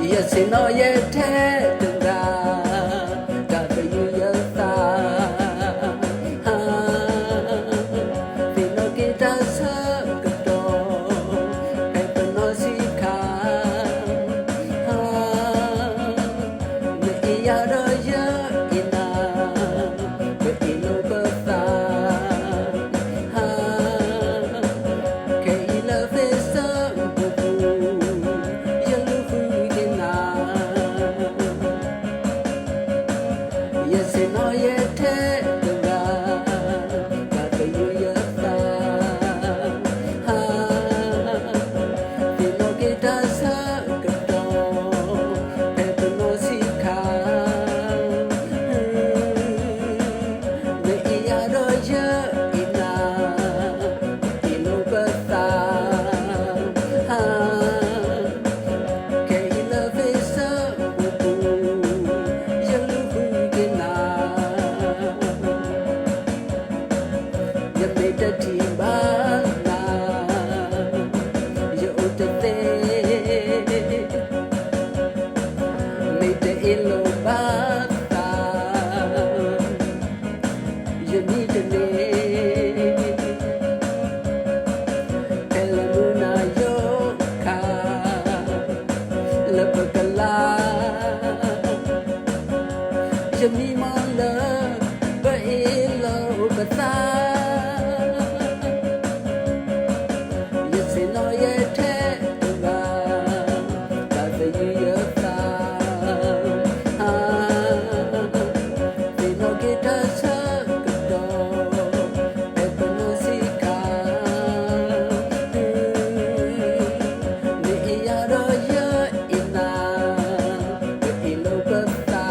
Yes, no, yet, got you, Fino kita sakto, kay panosika, naiyado ya ina, beino bata, kay ilafesa bubu, yalufu gina, yes no yete.จะมีมองเลิกก็อีโลกตาอย่าเสียน้อยแท้ตัวเราจะยืดตาที่นกิตาสักดอกเป็นปนสิกานี่ยาดอยอินาก็อีโลกตา